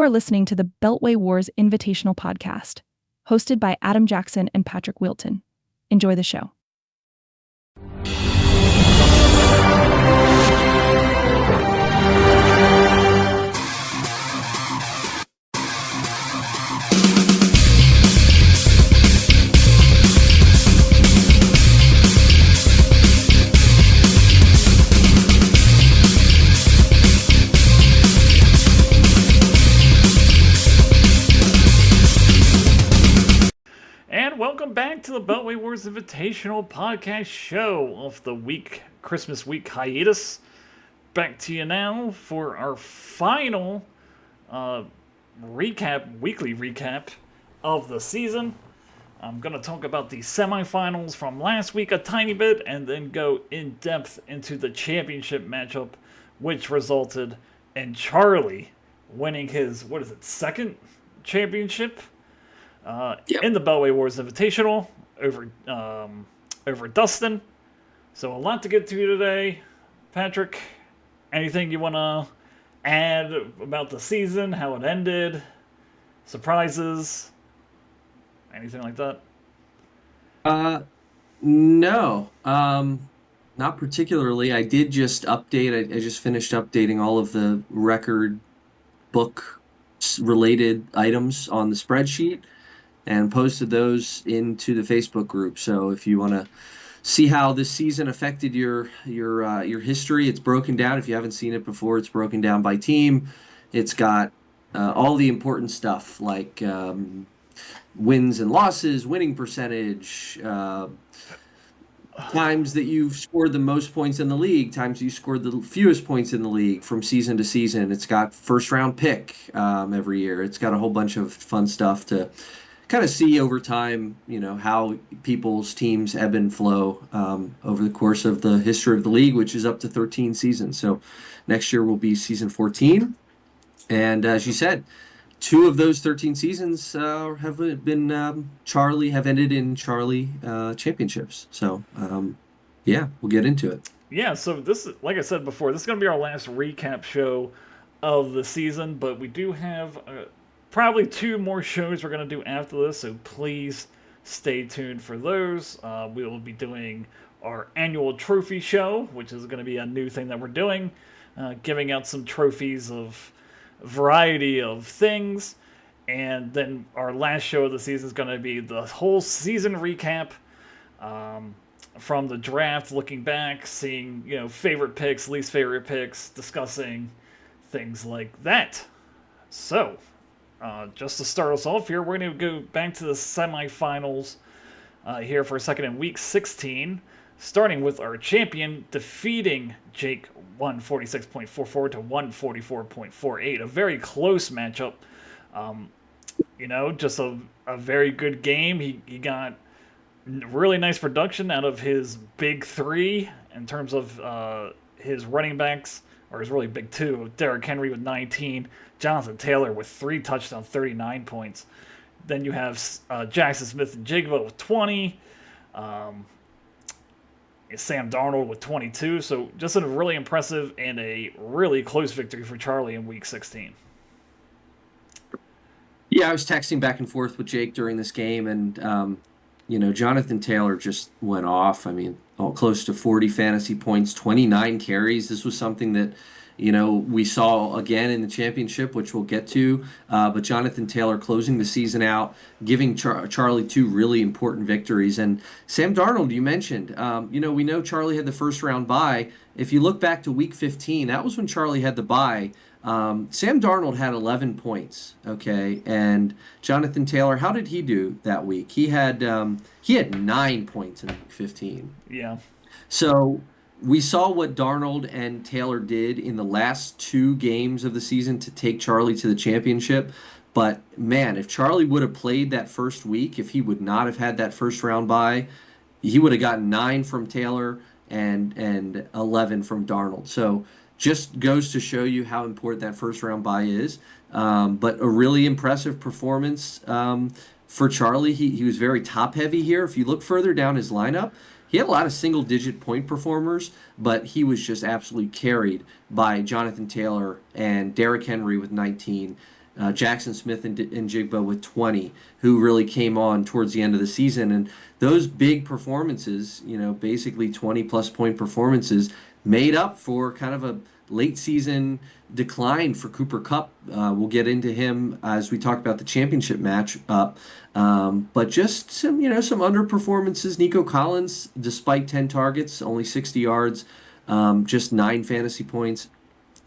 are listening to the Beltway Wars Invitational Podcast, hosted by Adam Jackson and Patrick Wilton. Enjoy the show. Welcome back to the Beltway Wars Invitational Podcast show of the Christmas week hiatus. Back to you now for our final weekly recap of the season. I'm going to talk about the semifinals from last week a tiny bit and then go in depth into the championship matchup, which resulted in Charlie winning his, second championship? In the Beltway Wars Invitational over Dustin. So a lot to get to today. Patrick, anything you want to add about the season, how it ended, surprises, anything like that? No, not particularly. I did just update. I just finished updating all of the record book related items on the spreadsheet and posted those into the Facebook group. So if you want to see how this season affected your history, it's broken down. If you haven't seen it before, it's broken down by team. It's got all the important stuff like wins and losses, winning percentage, times that you've scored the most points in the league, times you scored the fewest points in the league from season to season. It's got first round pick every year. It's got a whole bunch of fun stuff to kind of see over time, how people's teams ebb and flow over the course of the history of the league, which is up to 13 seasons. So next year will be season 14. And as you said, 2 of those 13 seasons have ended in Charlie championships. So, we'll get into it. Yeah, so this, like I said before, this is going to be our last recap show of the season, but we do have probably 2 more shows we're going to do after this, so please stay tuned for those. We will be doing our annual trophy show, which is going to be a new thing that we're doing, giving out some trophies of a variety of things. And then our last show of the season is going to be the whole season recap from the draft, looking back, seeing favorite picks, least favorite picks, discussing things like that. So just to start us off here, we're going to go back to the semifinals here for a second in week 16, starting with our champion defeating Jake 146.44 to 144.48. A very close matchup. Just a very good game. He got really nice production out of his big 3 in terms of his running backs, or his really big 2. Derrick Henry with 19, Jonathan Taylor with 3 touchdowns, 39 points. Then you have Jackson Smith and Jigba with 20. Sam Darnold with 22. So just a really impressive and a really close victory for Charlie in week 16. Yeah, I was texting back and forth with Jake during this game, and Jonathan Taylor just went off. I mean, close to 40 fantasy points, 29 carries. This was something that we saw again in the championship, which we'll get to. But Jonathan Taylor closing the season out, giving Charlie 2 really important victories. And Sam Darnold, you mentioned, we know Charlie had the first round bye. If you look back to week 15, that was when Charlie had the bye. Sam Darnold had 11 points, okay, and Jonathan Taylor, how did he do that week? He had 9 points in week 15. Yeah. So we saw what Darnold and Taylor did in the last 2 games of the season to take Charlie to the championship. But man, if Charlie would have played that first week, if he would not have had that first round bye, he would have gotten 9 from Taylor and 11 from Darnold. So just goes to show you how important that first round bye is. But a really impressive performance for Charlie. He was very top heavy here. If you look further down his lineup, he had a lot of single digit point performers, but he was just absolutely carried by Jonathan Taylor and Derrick Henry with 19. Jackson Smith and Jigba with 20, who really came on towards the end of the season. And those big performances, basically 20-plus point performances, made up for kind of a late season decline for Cooper Kupp. We'll get into him as we talk about the championship match up. But just some underperformances. Nico Collins, despite 10 targets, only 60 yards, just 9 fantasy points.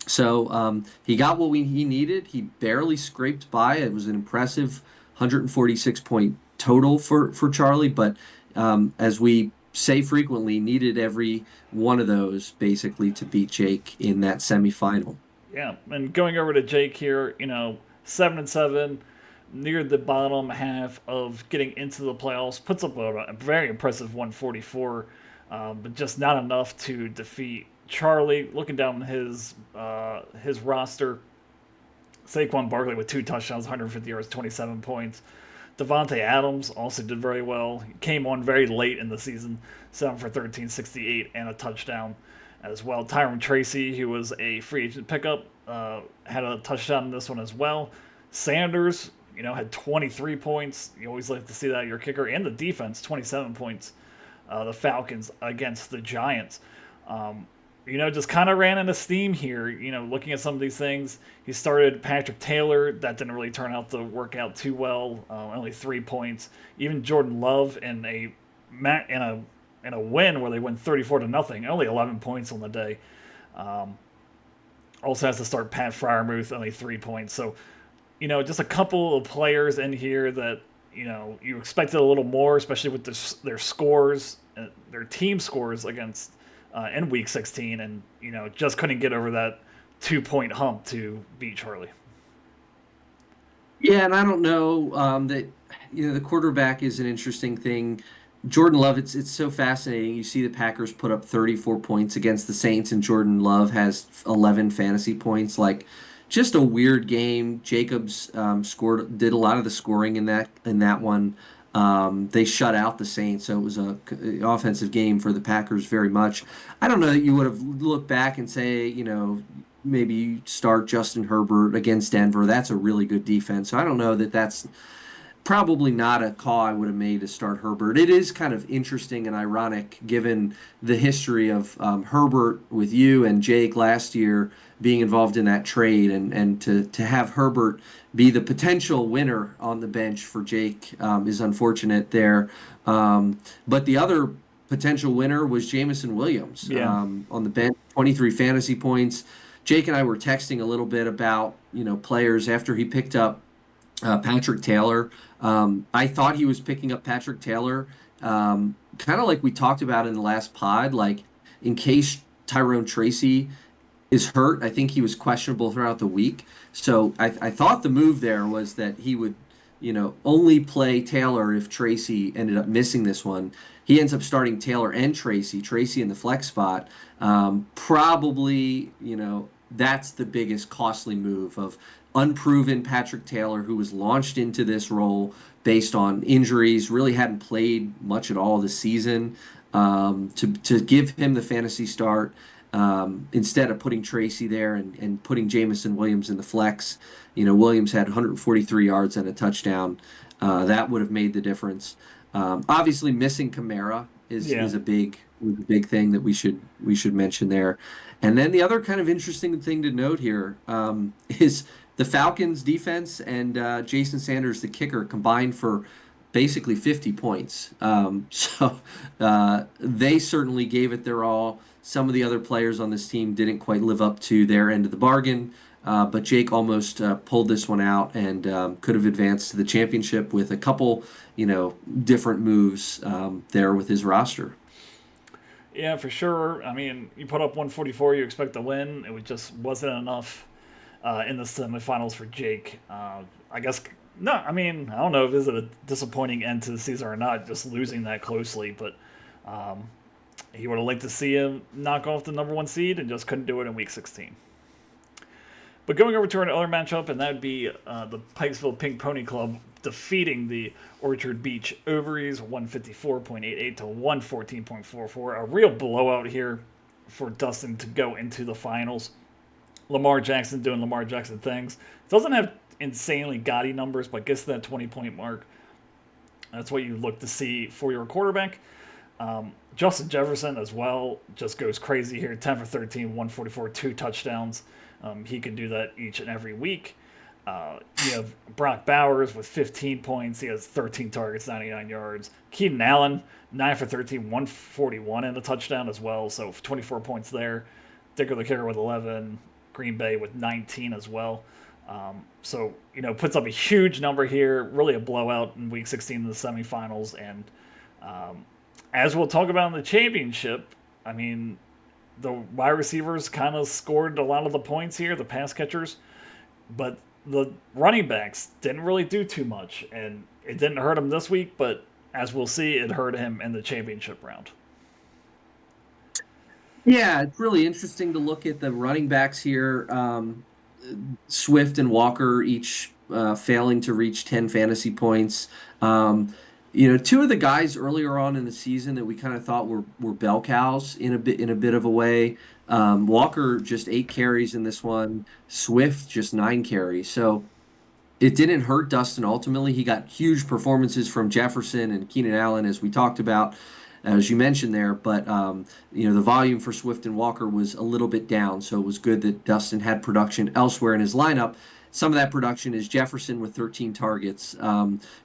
So he got what he needed. He barely scraped by. It was an impressive 146-point total for Charlie, but as we say frequently, needed every one of those basically to beat Jake in that semifinal. Yeah, and going over to Jake here, 7-7, near the bottom half of getting into the playoffs, puts up a very impressive 144, but just not enough to defeat Charlie. Looking down his roster, Saquon Barkley with 2 touchdowns, 150 yards, 27 points. Devontae Adams also did very well. He came on very late in the season, 7 for 13, 68, and a touchdown as well. Tyron Tracy, who was a free agent pickup, had a touchdown in this one as well. Sanders, had 23 points. You always like to see that, your kicker. And the defense, 27 points. The Falcons against the Giants. Just kind of ran into steam here. Looking at some of these things, he started Patrick Taylor. That didn't really turn out to work out too well. Only 3 points. Even Jordan Love in a win where they win 34-0, only 11 points on the day. Also has to start Pat Freiermuth, only 3 points. So, just a couple of players in here that you expected a little more, especially with their scores, their team scores against. In Week 16, and just couldn't get over that 2-point hump to beat Charlie. Yeah, and I don't know that the quarterback is an interesting thing. Jordan Love, it's so fascinating. You see the Packers put up 34 points against the Saints, and Jordan Love has 11 fantasy points. Like, just a weird game. Jacobs did a lot of the scoring in that one. They shut out the Saints, so it was an offensive game for the Packers very much. I don't know that you would have looked back and say, maybe you start Justin Herbert against Denver. That's a really good defense. So I don't know that that's probably not a call I would have made to start Herbert. It is kind of interesting and ironic given the history of Herbert with you and Jake last year being involved in that trade, and to have Herbert be the potential winner on the bench for Jake is unfortunate there. But the other potential winner was Jamison Williams on the bench, 23 fantasy points. Jake and I were texting a little bit about players after he picked up Patrick Taylor. I thought he was picking up Patrick Taylor, kind of like we talked about in the last pod, like in case Tyrone Tracy is hurt. I think he was questionable throughout the week. So I thought the move there was that he would, only play Taylor if Tracy ended up missing this one. He ends up starting Taylor and Tracy in the flex spot. Probably, that's the biggest costly move of unproven Patrick Taylor, who was launched into this role based on injuries, really hadn't played much at all this season. To give him the fantasy start instead of putting Tracy there and putting Jamison Williams in the flex. Williams had 143 yards and a touchdown. That would have made the difference. Obviously, missing Kamara is a big thing that we should mention there. And then the other kind of interesting thing to note here is the Falcons defense and Jason Sanders, the kicker, combined for basically 50 points. So they certainly gave it their all. Some of the other players on this team didn't quite live up to their end of the bargain, but Jake almost pulled this one out and could have advanced to the championship with a couple, different moves there with his roster. Yeah, for sure. I mean, you put up 144, you expect to win. It just wasn't enough in the semifinals for Jake. I guess, no, I mean, I don't know if this is a disappointing end to the season or not, just losing that closely, but he would have liked to see him knock off the number 1 seed and just couldn't do it in Week 16. But going over to another matchup, and that would be the Pikesville Pink Pony Club defeating the Orchard Beach Ovaries 154.88 to 114.44. A real blowout here for Dustin to go into the finals. Lamar Jackson doing Lamar Jackson things. Doesn't have insanely gaudy numbers, but gets to that 20-point mark. That's what you look to see for your quarterback. Justin Jefferson as well just goes crazy here. 10 for 13, 144, 2 touchdowns. He can do that each and every week. You have Brock Bowers with 15 points. He has 13 targets, 99 yards. Keenan Allen, 9 for 13, 141 and a touchdown as well. So 24 points there. Dicker the Kicker with 11. Green Bay with 19 as well. So, puts up a huge number here. Really a blowout in Week 16 in the semifinals. And as we'll talk about in the championship, I mean, the wide receivers kind of scored a lot of the points here, the pass catchers. But the running backs didn't really do too much. And it didn't hurt him this week, but as we'll see, it hurt him in the championship round. Yeah, it's really interesting to look at the running backs here. Swift and Walker each failing to reach 10 fantasy points. Two of the guys earlier on in the season that we kind of thought were bell cows in a bit of a way. Walker just 8 carries in this one. Swift just 9 carries. So it didn't hurt Dustin ultimately. He got huge performances from Jefferson and Keenan Allen, as we talked about, as you mentioned there. But the volume for Swift and Walker was a little bit down, so it was good that Dustin had production elsewhere in his lineup. Some of that production is Jefferson with 13 targets,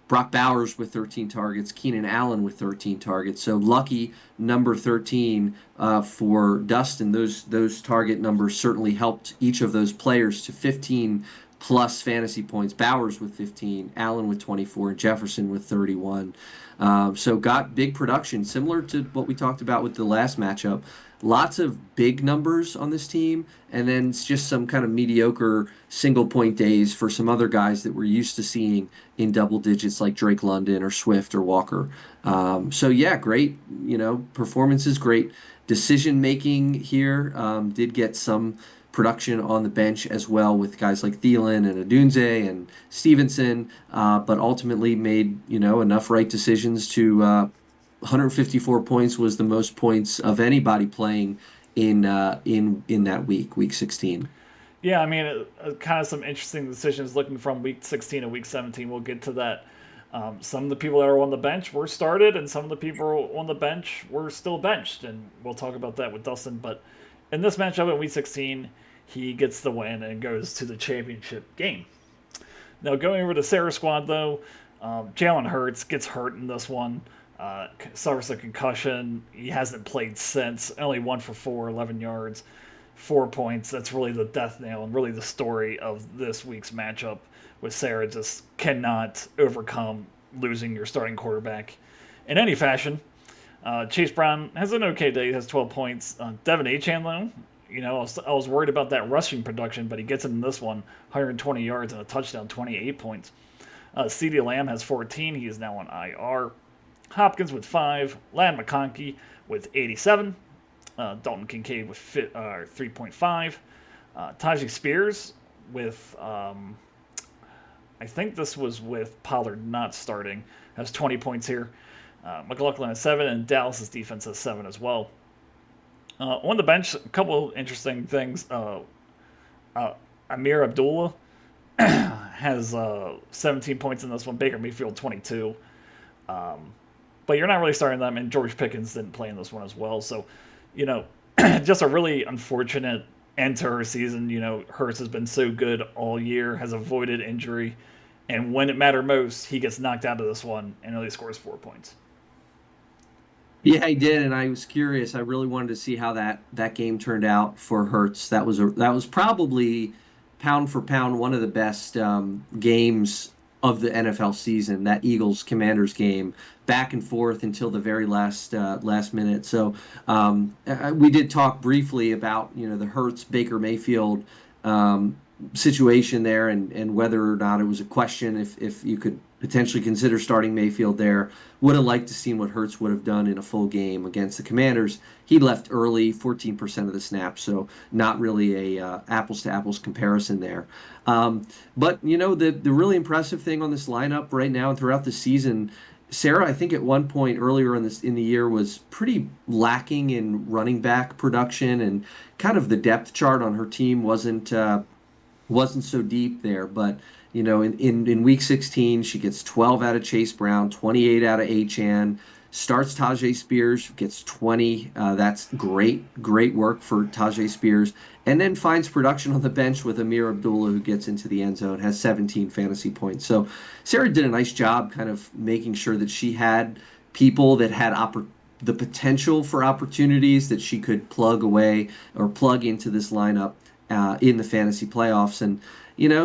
Brock Bowers with 13 targets, Keenan Allen with 13 targets. So lucky number 13 for Dustin. Those target numbers certainly helped each of those players to 15 plus fantasy points. Bowers with 15, Allen with 24, and Jefferson with 31. So got big production, similar to what we talked about with the last matchup. Lots of big numbers on this team, and then it's just some kind of mediocre single point days for some other guys that we're used to seeing in double digits, like Drake London or Swift or Walker. So yeah, great, performances, great decision making here. Did get some production on the bench as well with guys like Thielen and Adunze and Stevenson, but ultimately made enough right decisions to 154 points was the most points of anybody playing in that week 16. Yeah, I mean, kind of some interesting decisions looking from Week 16 to Week 17. We'll get to that. Some of the people that are on the bench were started, and some of the people on the bench were still benched, and we'll talk about that with Dustin. But in this matchup in Week 16, he gets the win and goes to the championship game. Now, going over to Sarah's squad, though, Jalen Hurts gets hurt in this one. Suffers a concussion. He hasn't played since. Only 1 for 4, 11 yards, 4 points. That's really the death nail and really the story of this week's matchup with Sarah. Just cannot overcome losing your starting quarterback in any fashion. Chase Brown has an okay day. He has 12 points. Devin Achane, though, I was worried about that rushing production, but he gets in this one, 120 yards and a touchdown, 28 points. CeeDee Lamb has 14. He is now on IR. Hopkins with 5. Ladd McConkey with 87. Dalton Kincaid with 3.5. Tajee Spears with, I think this was with Pollard not starting, has 20 points here. McLaughlin has 7, and Dallas's defense has 7 as well. On the bench, a couple of interesting things. Amir Abdullah has 17 points in this one. Baker Mayfield, 22. But you're not really starting them, and George Pickens didn't play in this one as well. So, just a really unfortunate end to her season. Hurts has been so good all year, has avoided injury, and when it mattered most, he gets knocked out of this one and only scores 4 points. Yeah, he did, and I was curious. I really wanted to see how that game turned out for Hurts. That was probably pound for pound one of the best games of the NFL season. That Eagles Commanders game, back and forth until the very last minute. So we did talk briefly about the Hurts Baker Mayfield situation there, and whether or not it was a question if you could potentially consider starting Mayfield there. Would have liked to see what Hurts would have done in a full game against the Commanders. He left early, 14% of the snaps, so not really a apples to apples comparison there. But the really impressive thing on this lineup right now and throughout the season, Sarah, I think at one point earlier in the year was pretty lacking in running back production, and kind of the depth chart on her team wasn't so deep there. But In week 16, she gets 12 out of Chase Brown, 28 out of Achan, starts Tajay Spears, gets 20. That's great work for Tajay Spears. And then finds production on the bench with Amir Abdullah, who gets into the end zone, has 17 fantasy points. So Sarah did a nice job kind of making sure that she had people that had the potential for opportunities that she could plug away or plug into this lineup in the fantasy playoffs. And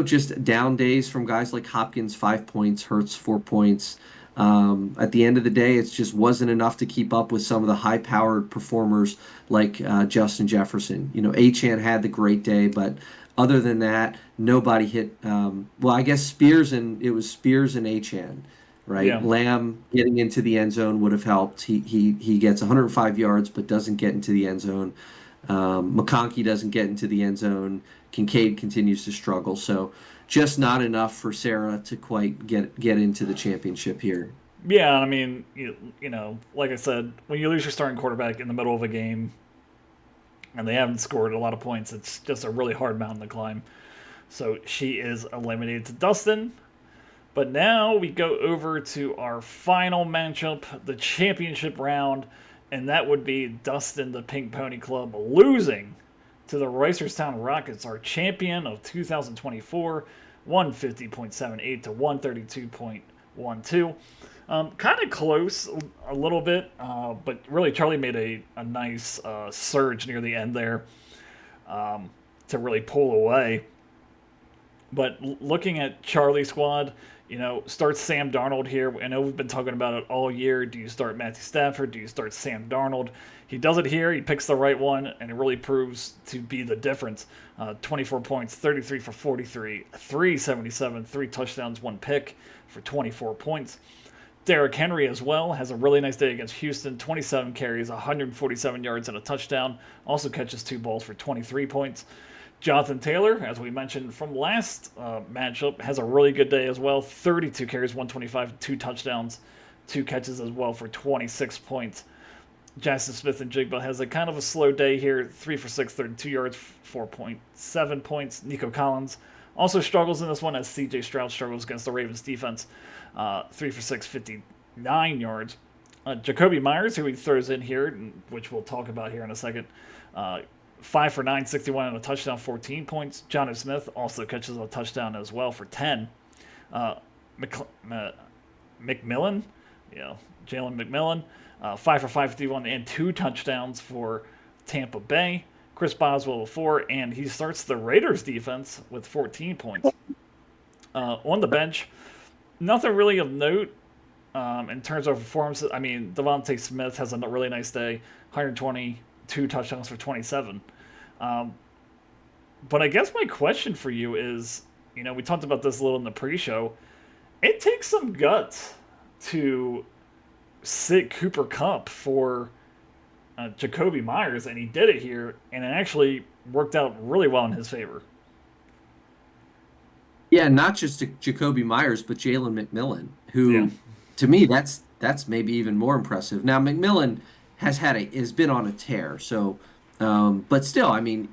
just down days from guys like Hopkins, 5 points, Hurts, 4 points. At the end of the day, it just wasn't enough to keep up with some of the high-powered performers like Justin Jefferson. Achan had the great day, but other than that, nobody hit. Well, I guess it was Spears and Achan, right? Yeah. Lamb getting into the end zone would have helped. He gets 105 yards, but doesn't get into the end zone. McConkey doesn't get into the end zone. Kincaid continues to struggle. So just not enough for Sarah to quite get into the championship here. Yeah, I mean, like I said, when you lose your starting quarterback in the middle of a game and they haven't scored a lot of points, it's just a really hard mountain to climb. So she is eliminated to Dustin. But now we go over to our final matchup, the championship round, and that would be Dustin, the Pink Pony Club, losing to the Reisterstown Rockets, our champion of 2024, 150.78 to 132.12. Kind of close a little bit, but really Charlie made a nice surge near the end there to really pull away. But looking at Charlie's squad, starts Sam Darnold here. I know we've been talking about it all year. Do you start Matthew Stafford? Do you start Sam Darnold? He does it here. He picks the right one, and it really proves to be the difference. 24 points, 33 for 43, 377, 3 touchdowns, 1 pick for 24 points. Derrick Henry as well has a really nice day against Houston. 27 carries, 147 yards, and a touchdown. Also catches 2 balls for 23 points. Jonathan Taylor, as we mentioned from last matchup, has a really good day as well. 32 carries, 125, 2 touchdowns, 2 catches as well for 26 points. Jackson Smith-Njigba has a kind of a slow day here. 3 for 6, 32 yards, 4.7 points. Nico Collins also struggles in this one as C.J. Stroud struggles against the Ravens defense. 3 for 6, 59 yards. Jacoby Myers, who he throws in here, which we'll talk about here in a second, 5 for 9, 61 and a touchdown, 14 points. Jonnu Smith also catches a touchdown as well for 10. McMillan, Jalen McMillan, 5 for 5, 51 and 2 touchdowns for Tampa Bay. Chris Boswell with 4, and he starts the Raiders defense with 14 points. On the bench, nothing really of note in terms of performances. I mean, Devontae Smith has a really nice day, 122 touchdowns for 27. But I guess my question for you is, we talked about this a little in the pre-show. It takes some guts to sit Cooper Kupp for Jacoby Myers, and he did it here, and it actually worked out really well in his favor. Yeah, not just Jacoby Myers, but Jalen McMillan, who, to me, that's maybe even more impressive. Now, McMillan has been on a tear, so, but still, I mean,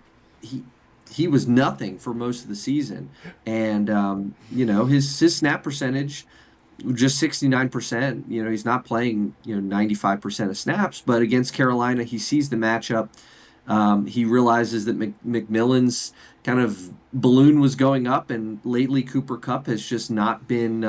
he was nothing for most of the season, and his snap percentage just 69%. He's not playing 95% of snaps, but against Carolina, he sees the matchup. He realizes that McMillan's kind of balloon was going up, and lately Cooper Kupp has just not been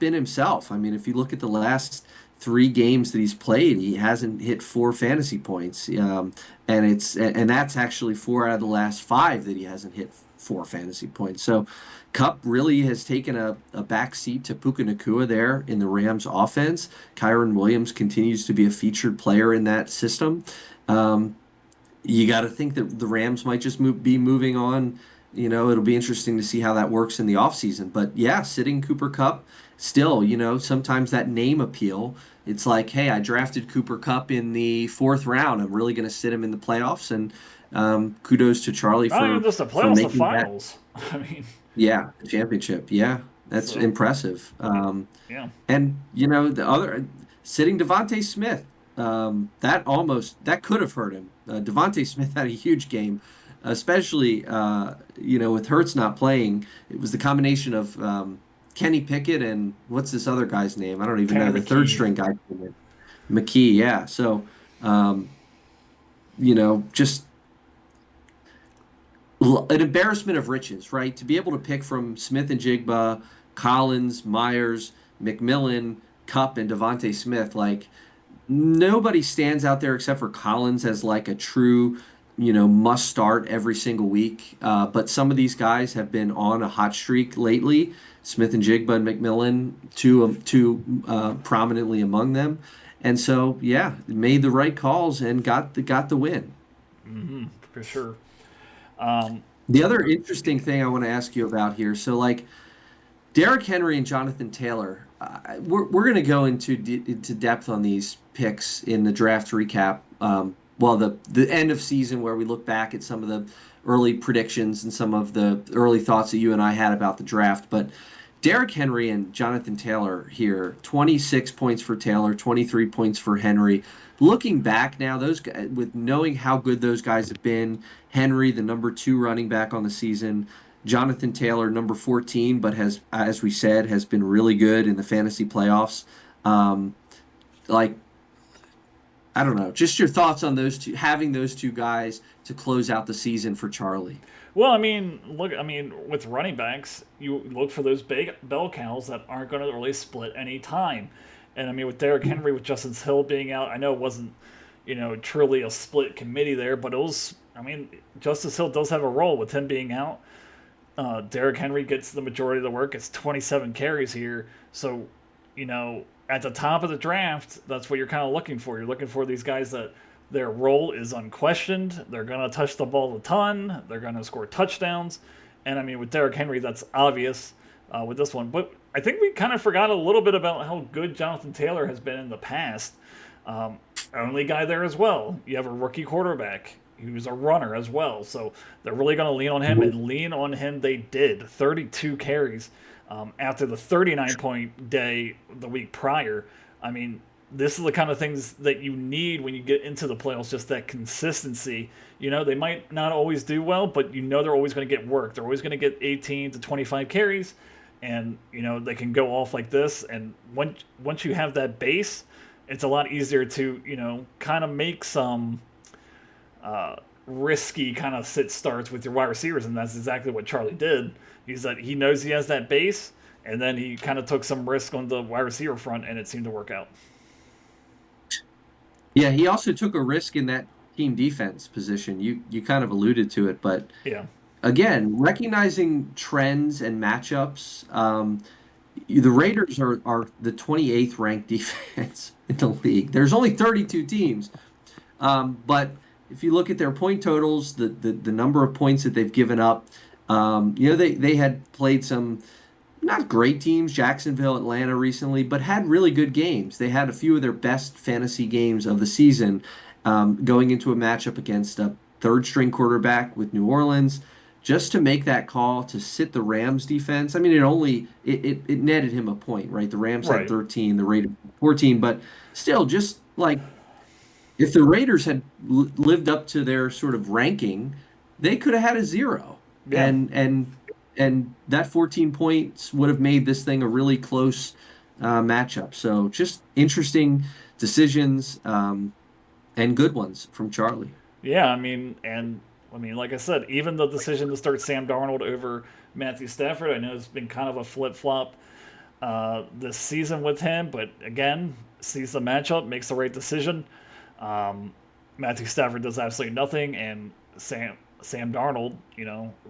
himself. I mean, if you look at the last 3 games that he's played, he hasn't hit 4 fantasy points, and that's actually 4 out of the last 5 that he hasn't hit 4 fantasy points. So Kupp really has taken a back seat to Puka Nacua there in the Rams offense. Kyron Williams continues to be a featured player in that system. You got to think that the Rams might just be moving on. It'll be interesting to see how that works in the offseason. But yeah, sitting Cooper Kupp, still, sometimes that name appeal, it's like, hey, I drafted Cooper Kupp in the 4th round. I'm really going to sit him in the playoffs. And kudos to Charlie Not even just the playoffs, the finals. I mean, yeah, the championship. Yeah, that's impressive. Yeah. And the other sitting Devontae Smith, that could have hurt him. Devontae Smith had a huge game especially with Hurts not playing. It was the combination of Kenny Pickett and what's this other guy's name? I don't even know. Tanner The third McKee. string guy, McKee. Yeah. So, um, just an embarrassment of riches, right? To be able to pick from Smith and Jigba, Collins, Myers, McMillan, Cup, and Devontae Smith, like nobody stands out there except for Collins as like a true, must start every single week. But some of these guys have been on a hot streak lately. Smith and Jigba and McMillan, two prominently among them, and so yeah, made the right calls and got the win. For sure. Um, The other interesting thing I want to ask you about here, so like Derrick Henry and Jonathan Taylor, we're going to go into depth on these picks in the draft recap. Well, the end of season where we look back at some of the early predictions and some of the early thoughts that you and I had about the draft. But Derrick Henry and Jonathan Taylor here, 26 points for Taylor, 23 points for Henry. Looking back now, those guys, with knowing how good those guys have been, Henry, the number two running back on the season, Jonathan Taylor, number 14, but has, as we said, has been really good in the fantasy playoffs. Um, like, I don't know, just your thoughts on those two, having those two guys to close out the season for Charlie. well, I mean, look, I mean, with running backs, you look for those big bell cows that aren't going to really split any time. And I mean, with Derrick Henry, with Justice Hill being out, I know it wasn't, truly a split committee there, but it was, I mean, Justice Hill does have a role with him being out. Derrick Henry gets the majority of the work. It's 27 carries here. So, at the top of the draft, that's what you're kind of looking for. You're looking for these guys that their role is unquestioned. They're going to touch the ball a ton. They're going to score touchdowns. And I mean, with Derrick Henry, that's obvious with this one. But I think we kind of forgot a little bit about how good Jonathan Taylor has been in the past. Only guy there as well. You have a rookie quarterback who's a runner as well. So they're really going to lean on him, and lean on him they did. 32 carries after the 39-point day the week prior. I mean, this is the kind of things that you need when you get into the playoffs, just that consistency. They might not always do well, but they're always going to get work. They're always going to get 18 to 25 carries, and, they can go off like this. And once you have that base, it's a lot easier to, kind of make some risky kind of sit starts with your wide receivers, and that's exactly what Charlie did. He knows he has that base, and then he kind of took some risk on the wide receiver front, and it seemed to work out. Yeah, he also took a risk in that team defense position. You kind of alluded to it, but Yeah, again, recognizing trends and matchups. The Raiders are the 28th ranked defense in the league. There's only 32 teams, but if you look at their point totals, the number of points that they've given up, they had played some not great teams, Jacksonville, Atlanta recently, but had really good games. They had a few of their best fantasy games of the season, going into a matchup against a third string quarterback with New Orleans. Just to make that call to sit the Rams defense, I mean, it netted him a point, right? The Rams had right. 13, the Raiders 14, but still, just like if the Raiders had lived up to their sort of ranking, they could have had a zero, Yeah, and that 14 points would have made this thing a really close matchup. So just interesting decisions, and good ones from Charlie. yeah. I mean, like I said, even the decision to start Sam Darnold over Matthew Stafford, I know it's been kind of a flip flop this season with him, but again, sees the matchup, makes the right decision. Um, Matthew Stafford does absolutely nothing, and Sam Darnold,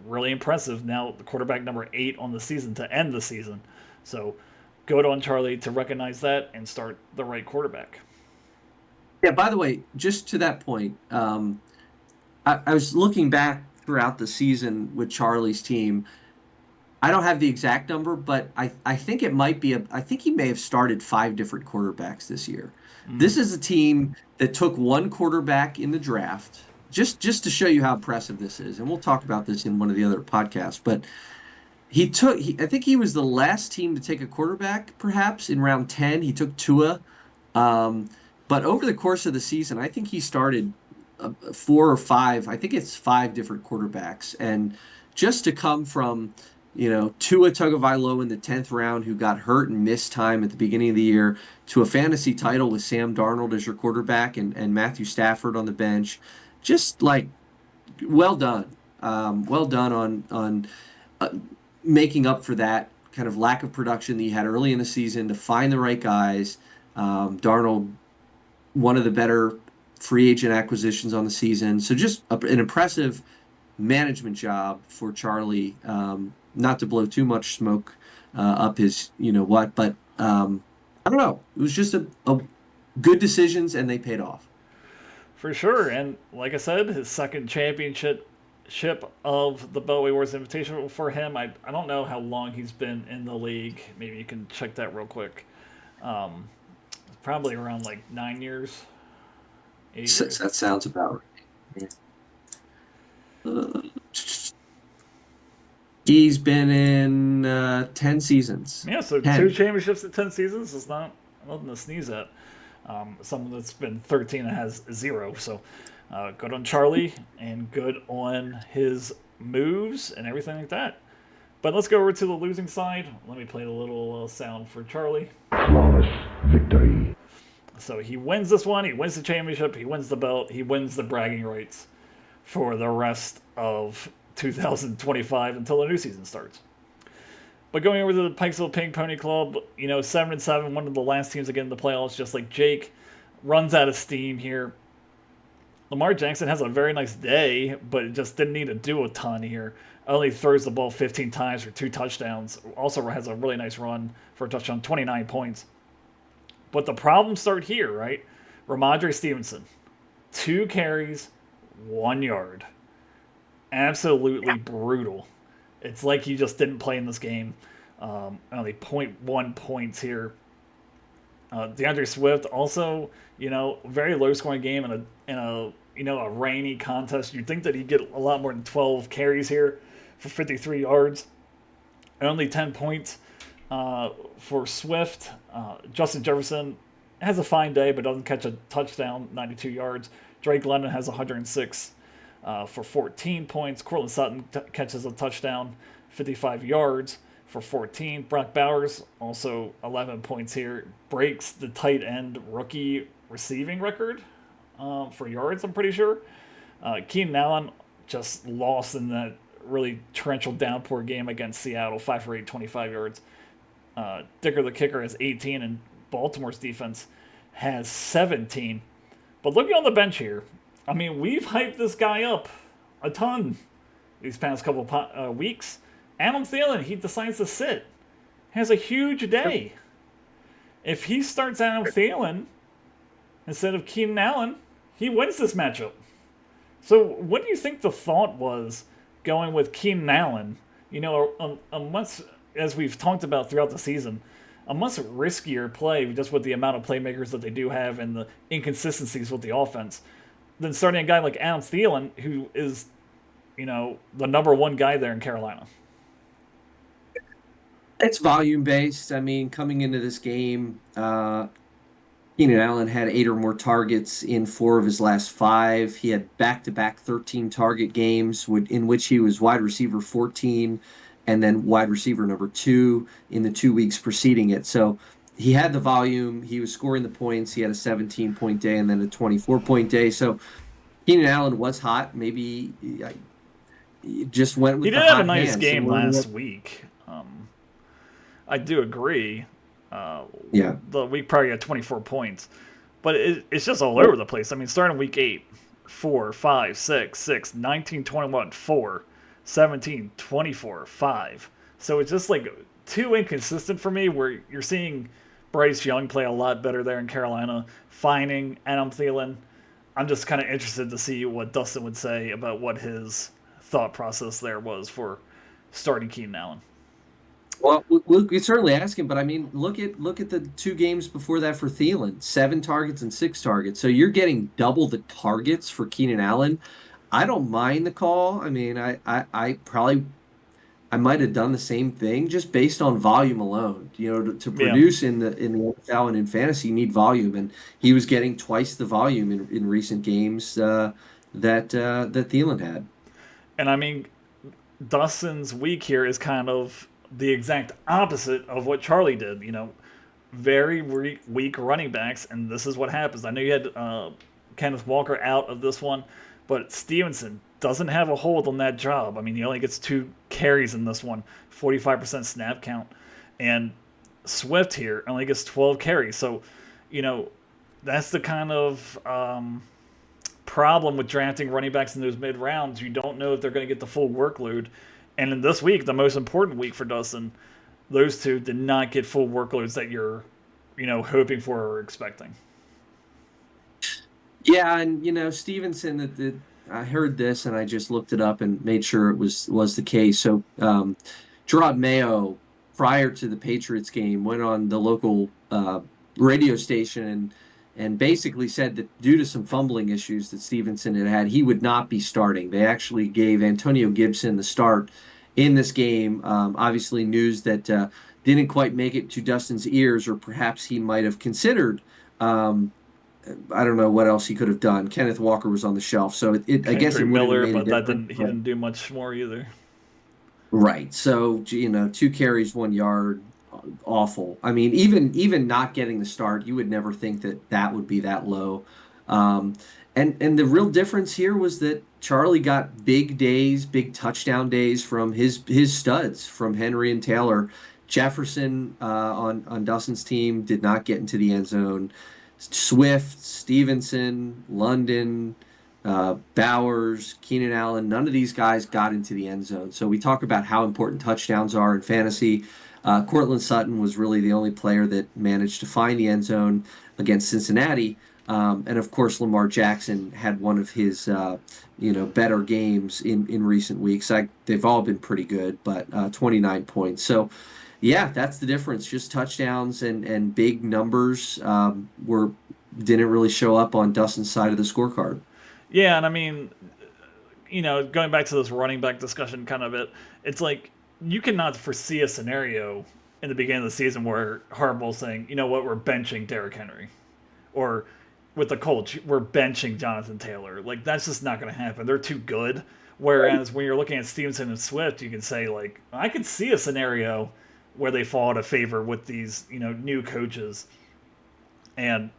really impressive. Now the quarterback number 8 on the season to end the season. So good on Charlie to recognize that and start the right quarterback. Yeah. By the way, just to that point, I was looking back throughout the season with Charlie's team. I don't have the exact number, but I think it might be I think he may have started five different quarterbacks this year. Mm, This is a team that took one quarterback in the draft, just to show you how impressive this is. And we'll talk about this in one of the other podcasts, but I think he was the last team to take a quarterback, perhaps in round 10. He took Tua. Um, but over the course of the season, I think he started four or five, I think it's five different quarterbacks. And just to come from, Tua Tagovailoa in the 10th round, who got hurt and missed time at the beginning of the year, to a fantasy title with Sam Darnold as your quarterback and Matthew Stafford on the bench, just like well done. Well done on uh, making up for that kind of lack of production that you had early in the season to find the right guys. Darnold, one of the better free agent acquisitions on the season. So just an impressive management job for Charlie. Not to blow too much smoke up his, what, but I don't know. It was just a good decisions and they paid off. For sure, and like I said, his second championship of the Beltway Wars Invitational for him. I don't know how long he's been in the league. Maybe you can check that real quick. Um, Probably around like 9 years, 8 years. That sounds about right. Uh, he's been in 10 seasons. Yeah, so 10. 2 championships in 10 seasons is not nothing to sneeze at. Someone that's been 13 and has zero. So good on Charlie and good on his moves and everything like that. But let's go over to the losing side. Let me play a little sound for Charlie. Flawless victory. So he wins this one. He wins the championship. He wins the belt. He wins the bragging rights for the rest of 2025 until the new season starts. But going over to the Pikesville Pink Pony Club, 7-7, one of the last teams to get in the playoffs, just like Jake, runs out of steam here. Lamar Jackson has a very nice day, but it just didn't need to do a ton here. Only throws the ball 15 times for 2 touchdowns. Also has a really nice run for a touchdown, 29 points. But the problems start here, right? Ramondre Stevenson, 2 carries, 1 yard. Absolutely brutal. It's like he just didn't play in this game. Only 0.1 points here. DeAndre Swift also, very low scoring game in a rainy contest. You'd think that he'd get a lot more than 12 carries here for 53 yards. Only 10 points for Swift. Justin Jefferson has a fine day, but doesn't catch a touchdown, 92 yards. Drake London has 106 for 14 points. Cortland Sutton catches a touchdown, 55 yards for 14. Brock Bowers, also 11 points here, breaks the tight end rookie receiving record for yards, I'm pretty sure. Keenan Allen just lost in that really torrential downpour game against Seattle, 5 for 8, 25 yards. Dicker the kicker has 18, and Baltimore's defense has 17. But looking on the bench here, I mean, we've hyped this guy up a ton these past couple of weeks. Adam Thielen, he decides to sit. Has a huge day. If he starts Adam Thielen instead of Keenan Allen, he wins this matchup. So what do you think the thought was going with Keenan Allen? A much, as we've talked about throughout the season, a much riskier play just with the amount of playmakers that they do have and the inconsistencies with the offense than starting a guy like Adam Thielen, who is, the number one guy there in Carolina. It's volume based. I mean, coming into this game, Keenan Allen had 8 or more targets in 4 of his last 5. He had back-to-back 13 target games in which he was wide receiver 14 and then wide receiver number 2 in the 2 weeks preceding it. So he had the volume. He was scoring the points. He had a 17-point day and then a 24-point day. So Keenan Allen was hot. Maybe he just went with He the did have a hot nice hand. game last week. I do agree. Yeah. The week prior, he had 24 points. But it's just all over the place. I mean, starting week 8, 4, 5, 6, 6, 19, 21, 4, 17, 24, 5. So it's just like too inconsistent for me where you're seeing Bryce Young play a lot better there in Carolina, finding Adam Thielen. I'm just kind of interested to see what Dustin would say about what his thought process there was for starting Keenan Allen. Well, we could certainly ask him, but I mean, look at the 2 games before that for Thielen, 7 targets and 6 targets. So you're getting double the targets for Keenan Allen. I don't mind the call. I mean, I probably I might have done the same thing just based on volume alone. To Yeah. produce in the NFL and in fantasy, you need volume, and he was getting twice the volume in recent games that Thielen had. And I mean, Dustin's week here is kind of the exact opposite of what Charlie did. Very weak running backs, and this is what happens. I know you had Kenneth Walker out of this one, but Stevenson doesn't have a hold on that job. I mean, he only gets 2 carries in this one, 45% snap count, and Swift here only gets 12 carries. So, you know, that's the kind of problem with drafting running backs in those mid rounds. You don't know if they're going to get the full workload. And in this week, the most important week for Dustin, those two did not get full workloads that you're, hoping for or expecting. Yeah, and Stevenson, that I heard this and I just looked it up and made sure it was the case. So Gerard Mayo, prior to the Patriots game, went on the local radio station and basically said that due to some fumbling issues that Stevenson had, he would not be starting. They actually gave Antonio Gibson the start in this game. Obviously, news that didn't quite make it to Dustin's ears, or perhaps he might have considered. I don't know what else he could have done. Kenneth Walker was on the shelf, so I guess Kendrick it wouldn't have Miller, made a but that difference. didn't he didn't do much more either. Right. So, 2 carries, 1 yard, awful. I mean, even not getting the start, you would never think that would be that low. Um, and the real difference here was that Charlie got big days, big touchdown days from his studs, from Henry and Taylor. Jefferson on Dustin's team did not get into the end zone. Swift, Stevenson, London, Bowers, Keenan Allen, none of these guys got into the end zone. So we talk about how important touchdowns are in fantasy. Cortland Sutton was really the only player that managed to find the end zone against Cincinnati. And of course, Lamar Jackson had one of his better games in recent weeks. They've all been pretty good, but 29 points. So yeah, that's the difference. Just touchdowns and big numbers didn't really show up on Dustin's side of the scorecard. Yeah, and I mean, going back to this running back discussion kind of it's like you cannot foresee a scenario in the beginning of the season where Harbaugh's saying, you know what, we're benching Derrick Henry. Or with the Colts, we're benching Jonathan Taylor. Like, that's just not going to happen. They're too good. Whereas when you're looking at Stevenson and Swift, you can say, like, I could see a scenario where they fall out of favor with these, new coaches and,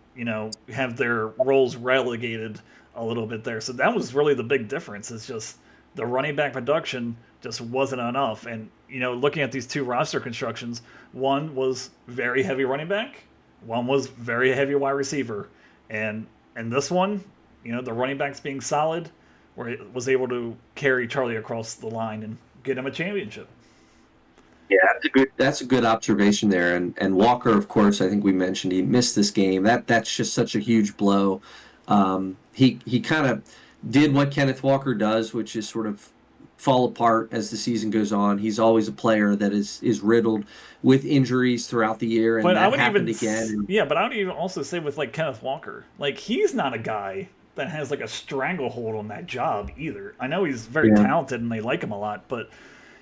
have their roles relegated a little bit there. So that was really the big difference. It's just the running back production just wasn't enough. And, looking at these two roster constructions, one was very heavy running back, one was very heavy wide receiver. And this one, the running backs being solid, where it was able to carry Charlie across the line and get him a championship. Yeah, that's a good observation there. And Walker, of course, I think we mentioned he missed this game. That's just such a huge blow. He kind of did what Kenneth Walker does, which is sort of fall apart as the season goes on. He's always a player that is riddled with injuries throughout the year, and But I that would happened even, again. yeah, but I would even also say with like Kenneth Walker, like he's not a guy that has like a stranglehold on that job either. I know he's very Yeah. talented and they like him a lot, but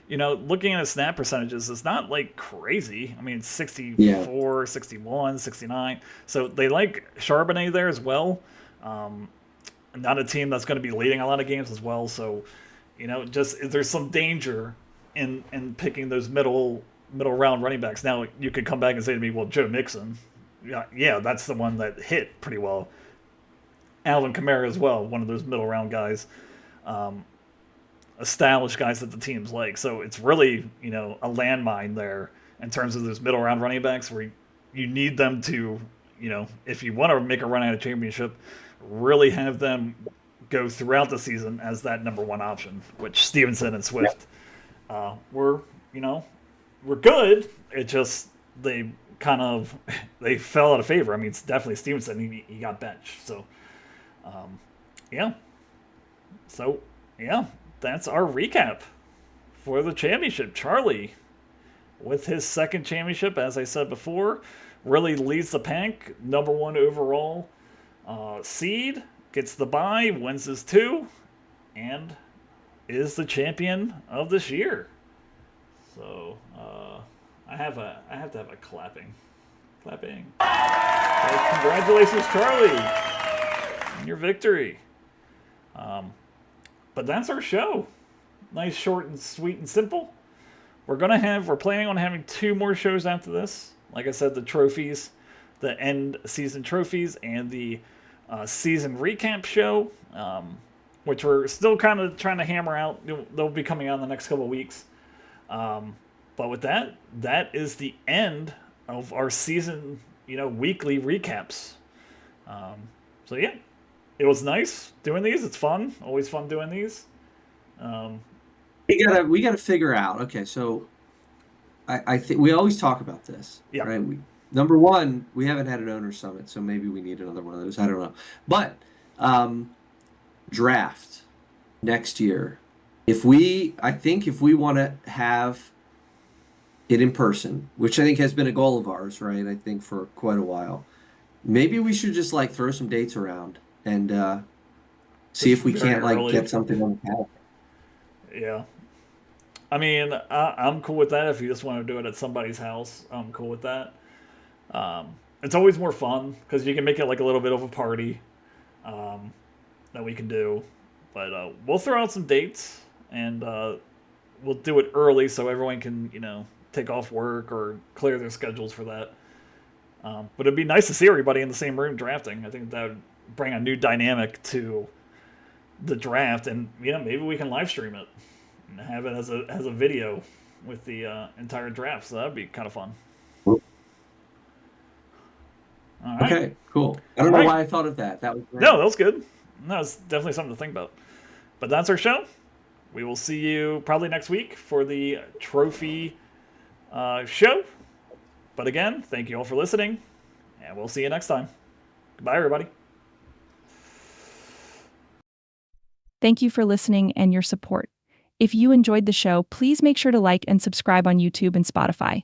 looking at his snap percentages, it's not like crazy. I mean, it's Yeah. 64, 61, 69. So they like Charbonnet there as well. Um, Not a team that's going to be leading a lot of games as well. So, just there's some danger in picking those middle round running backs. Now you could come back and say to me, well, Joe Mixon, yeah, that's the one that hit pretty well. Alvin Kamara as well, one of those middle round guys, established guys that the teams like. So it's really a landmine there in terms of those middle round running backs where you need them to if you want to make a run at a championship, really have them go throughout the season as that number one option, which Stevenson and Swift were good. It just they they fell out of favor. I mean, it's definitely Stevenson. He got benched. So, yeah. So, yeah, that's our recap for the championship. Charlie, with his second championship, as I said before, really leads the pack, number one overall seed, gets the bye, wins his two, and is the champion of this year. So I have to have a clapping. Clapping. So congratulations, Charlie, on your victory. But that's our show. Nice, short, and sweet, and simple. We're planning on having 2 more shows after this. Like I said, the trophies, the end season trophies, and the season recap show, which we're still kind of trying to hammer out. They'll be coming out in the next couple of weeks. But with that is the end of our season, weekly recaps. So yeah, it was nice doing these. It's fun. Always fun doing these. We gotta figure out. Okay, so I think we always talk about this, Yeah. right? Number one, we haven't had an owner summit, so maybe we need another one of those. I don't know, but draft next year. I think if we want to have it in person, which I think has been a goal of ours, right? I think for quite a while. Maybe we should just like throw some dates around and see Just if we very can't like early. get something on the calendar. Yeah. I mean, I'm cool with that. If you just want to do it at somebody's house, I'm cool with that. It's always more fun because you can make it like a little bit of a party that we can do. But we'll throw out some dates and we'll do it early so everyone can, take off work or clear their schedules for that. But it'd be nice to see everybody in the same room drafting. I think that would bring a new dynamic to the draft, and maybe we can live stream it and have it as a video with the entire draft. So that'd be kind of fun. Cool. All right. Okay, cool. I don't know why I thought of that. That was great. No, that was good. No, it's definitely something to think about. But that's our show. We will see you probably next week for the trophy show. But again, thank you all for listening, and we'll see you next time. Goodbye, everybody. Thank you for listening and your support. If you enjoyed the show, please make sure to like and subscribe on YouTube and Spotify.